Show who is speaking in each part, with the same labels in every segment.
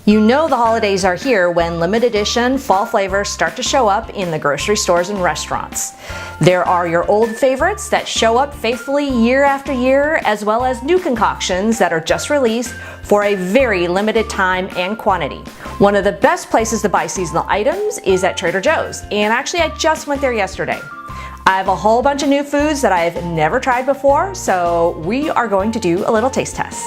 Speaker 1: You know the holidays are here when limited edition fall flavors start to show up in the grocery stores and restaurants. There are your old favorites that show up faithfully year after year, as well as new concoctions that are just released for a very limited time and quantity. One of the best places to buy seasonal items is at Trader Joe's, and actually I just went there yesterday. I have a whole bunch of new foods that I've never tried before, so we are going to do a little taste test.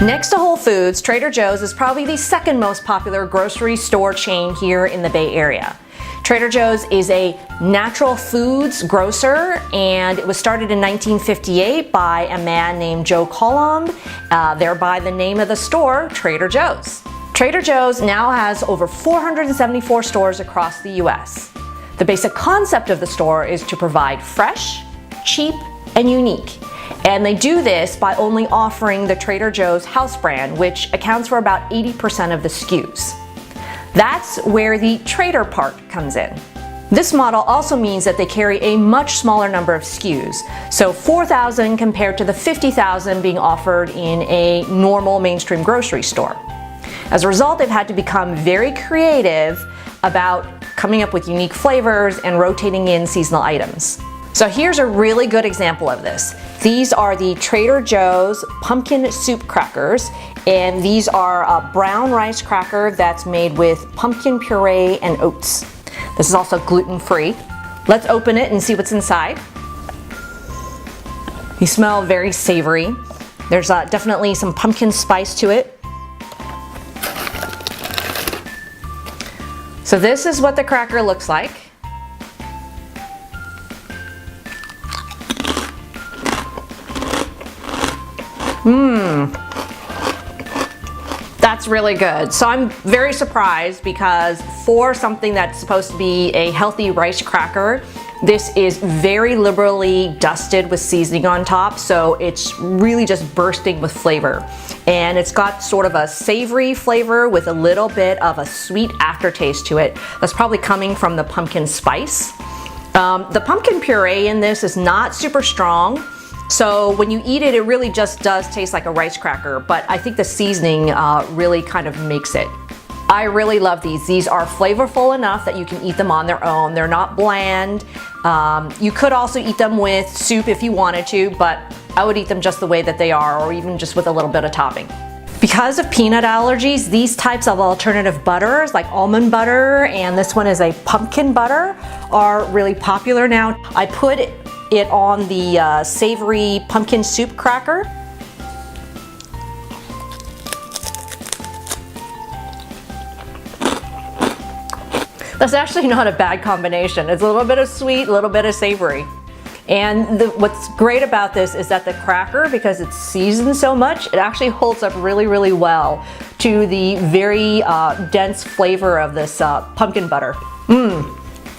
Speaker 1: Next to Whole Foods, Trader Joe's is probably the second most popular grocery store chain here in the Bay Area. Trader Joe's is a natural foods grocer, and it was started in 1958 by a man named Joe Colomb, thereby the name of the store, Trader Joe's. Trader Joe's now has over 474 stores across the US. The basic concept of the store is to provide fresh, cheap, and unique. And they do this by only offering the Trader Joe's house brand, which accounts for about 80% of the SKUs. That's where the Trader part comes in. This model also means that they carry a much smaller number of SKUs, so 4,000 compared to the 50,000 being offered in a normal mainstream grocery store. As a result, they've had to become very creative about coming up with unique flavors and rotating in seasonal items. So here's a really good example of this. These are the Trader Joe's pumpkin soup crackers, and these are a brown rice cracker that's made with pumpkin puree and oats. This is also gluten-free. Let's open it and see what's inside. You smell very savory. There's definitely some pumpkin spice to it. So this is what the cracker looks like. That's really good. So I'm very surprised because for something that's supposed to be a healthy rice cracker, this is very liberally dusted with seasoning on top, so it's really just bursting with flavor. And it's got sort of a savory flavor with a little bit of a sweet aftertaste to it. That's probably coming from the pumpkin spice. The pumpkin puree in this is not super strong. So when you eat it, it really just does taste like a rice cracker, but I think the seasoning really kind of makes it. I really love these. These are flavorful enough that you can eat them on their own. They're not bland. You could also eat them with soup if you wanted to, but I would eat them just the way that they are, or even just with a little bit of topping. Because of peanut allergies, these types of alternative butters, like almond butter, and this one is a pumpkin butter, are really popular now. I put it on the savory pumpkin soup cracker. That's actually not a bad combination. It's a little bit of sweet, a little bit of savory. And what's great about this is that the cracker, because it's seasoned so much, it actually holds up really, really well to the very dense flavor of this pumpkin butter.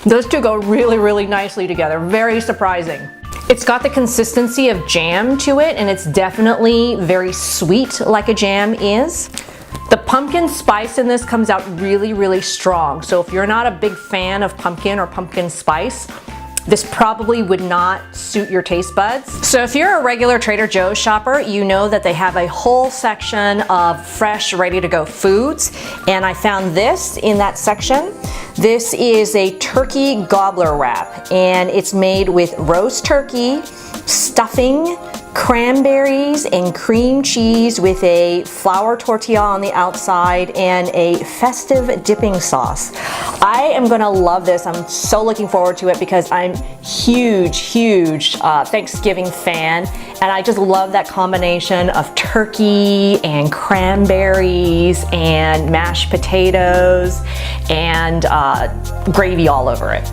Speaker 1: Those two go really, really nicely together. Very surprising. It's got the consistency of jam to it, and it's definitely very sweet like a jam is. The pumpkin spice in this comes out really, really strong. So if you're not a big fan of pumpkin or pumpkin spice, this probably would not suit your taste buds. So if you're a regular Trader Joe's shopper, you know that they have a whole section of fresh, ready-to-go foods, and I found this in that section. This is a turkey gobbler wrap, and it's made with roast turkey, stuffing, cranberries, and cream cheese with a flour tortilla on the outside and a festive dipping sauce. I am gonna love this. I'm so looking forward to it because I'm huge Thanksgiving fan, and I just love that combination of turkey and cranberries and mashed potatoes and gravy all over it.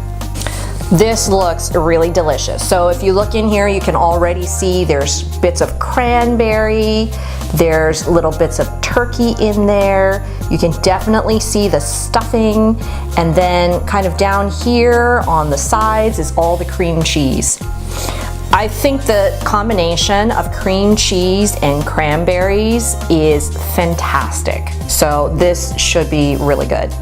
Speaker 1: This looks really delicious. So if you look in here, you can already see there's bits of cranberry, there's little bits of turkey in there. You can definitely see the stuffing, and then kind of down here on the sides is all the cream cheese. I think the combination of cream cheese and cranberries is fantastic. So this should be really good.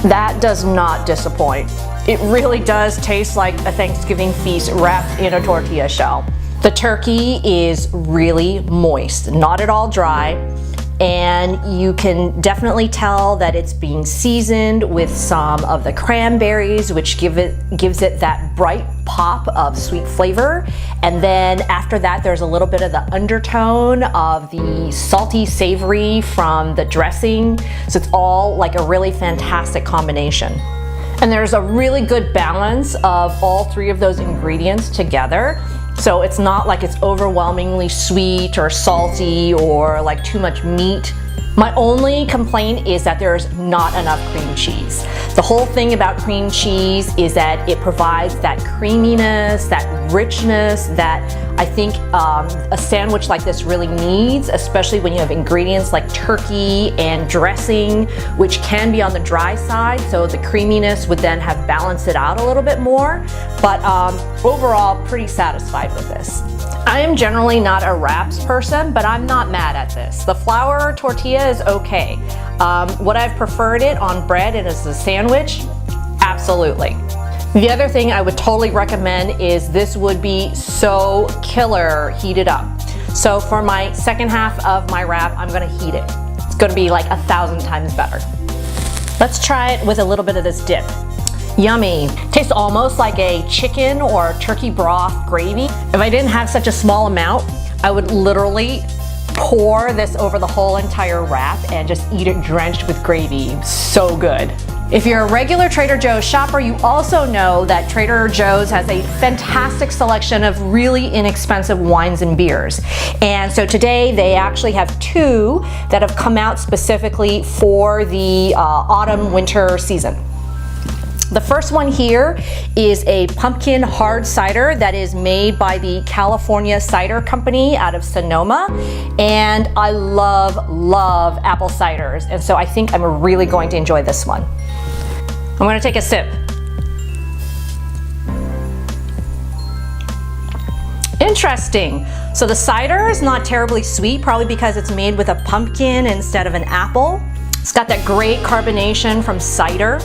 Speaker 1: That does not disappoint. It really does taste like a Thanksgiving feast wrapped in a tortilla shell. The turkey is really moist, not at all dry, and you can definitely tell that it's being seasoned with some of the cranberries, which gives it that bright pop of sweet flavor. And then after that, there's a little bit of the undertone of the salty savory from the dressing. So it's all like a really fantastic combination. And there's a really good balance of all three of those ingredients together. So it's not like it's overwhelmingly sweet or salty or like too much meat. My only complaint is that there's not enough cream cheese. The whole thing about cream cheese is that it provides that creaminess, that richness that I think a sandwich like this really needs, especially when you have ingredients like turkey and dressing, which can be on the dry side, so the creaminess would then have balanced it out a little bit more. But overall, pretty satisfied with this. I am generally not a wraps person, but I'm not mad at this. The flour tortilla is okay. Would I have preferred it on bread and as a sandwich? Absolutely. The other thing I would totally recommend is this would be so killer heated up. So for my second half of my wrap, I'm gonna heat it. It's gonna be like 1,000 times better. Let's try it with a little bit of this dip. Yummy. Tastes almost like a chicken or turkey broth gravy. If I didn't have such a small amount, I would literally pour this over the whole entire wrap and just eat it drenched with gravy. So good. If you're a regular Trader Joe's shopper, you also know that Trader Joe's has a fantastic selection of really inexpensive wines and beers. And so today they actually have two that have come out specifically for the autumn-winter season. The first one here is a pumpkin hard cider that is made by the California Cider Company out of Sonoma. And I love apple ciders. And so I think I'm really going to enjoy this one. I'm going to take a sip. Interesting. So the cider is not terribly sweet, probably because it's made with a pumpkin instead of an apple. It's got that great carbonation from cider.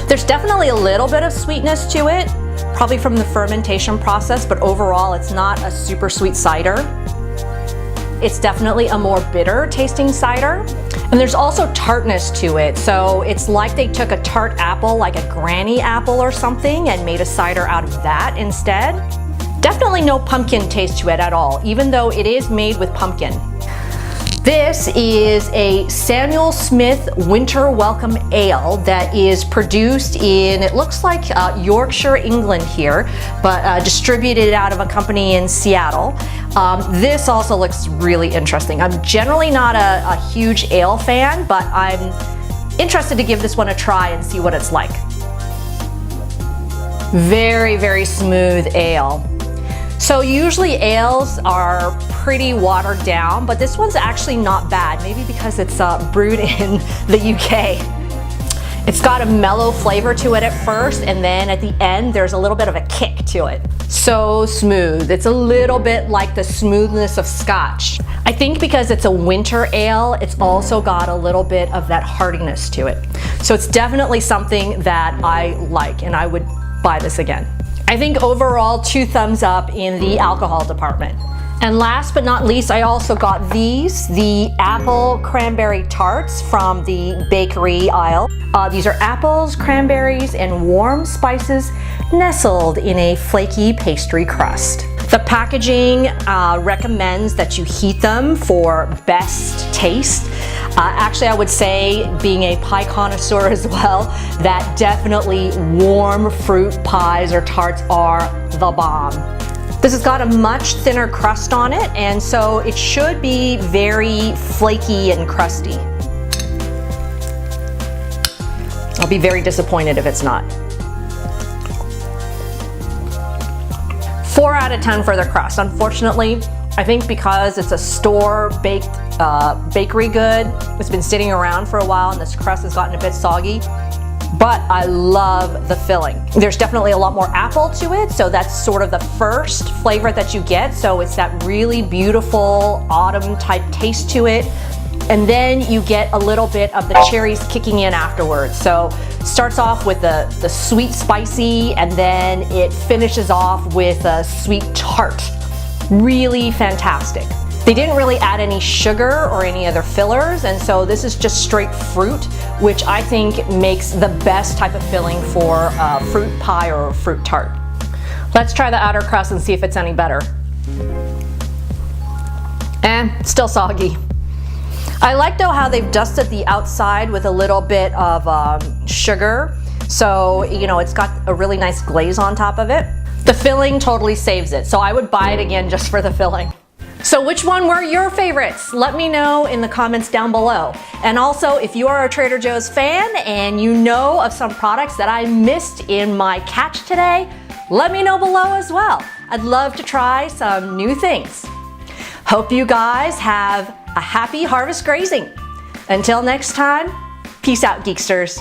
Speaker 1: There's definitely a little bit of sweetness to it, probably from the fermentation process, but overall it's not a super sweet cider. It's definitely a more bitter tasting cider. And there's also tartness to it, so it's like they took a tart apple, like a granny apple or something, and made a cider out of that instead. Definitely no pumpkin taste to it at all, even though it is made with pumpkin. This is a Samuel Smith Winter Welcome Ale that is produced in, it looks like Yorkshire, England here, but distributed out of a company in Seattle. This also looks really interesting. I'm generally not a huge ale fan, but I'm interested to give this one a try and see what it's like. Very, very smooth ale. So usually ales are pretty watered down, but this one's actually not bad, maybe because it's brewed in the UK. It's got a mellow flavor to it at first, and then at the end there's a little bit of a kick to it. So smooth. It's a little bit like the smoothness of Scotch. I think because it's a winter ale, it's also got a little bit of that heartiness to it. So it's definitely something that I like, and I would buy this again. I think overall 2 thumbs up in the alcohol department. And last but not least, I also got these, the apple cranberry tarts from the bakery aisle. These are apples, cranberries, and warm spices nestled in a flaky pastry crust. The packaging recommends that you heat them for best taste. Actually, I would say, being a pie connoisseur as well, that definitely warm fruit pies or tarts are the bomb. This has got a much thinner crust on it, and so it should be very flaky and crusty. I'll be very disappointed if it's not. 4 out of 10 for the crust. Unfortunately, I think because it's a store-baked bakery good, it's been sitting around for a while and this crust has gotten a bit soggy. But I love the filling. There's definitely a lot more apple to it, so that's sort of the first flavor that you get. So it's that really beautiful autumn type taste to it. And then you get a little bit of the cherries kicking in afterwards. So starts off with the sweet spicy, and then it finishes off with a sweet tart. Really fantastic. They didn't really add any sugar or any other fillers, and so this is just straight fruit, which I think makes the best type of filling for a fruit pie or a fruit tart. Let's try the outer crust and see if it's any better. Still soggy. I like though how they've dusted the outside with a little bit of sugar, so you know it's got a really nice glaze on top of it. The filling totally saves it, so I would buy it again just for the filling. So which one were your favorites? Let me know in the comments down below. And also, if you are a Trader Joe's fan and you know of some products that I missed in my catch today, let me know below as well. I'd love to try some new things. Hope you guys have a happy harvest grazing. Until next time, peace out, Geeksters.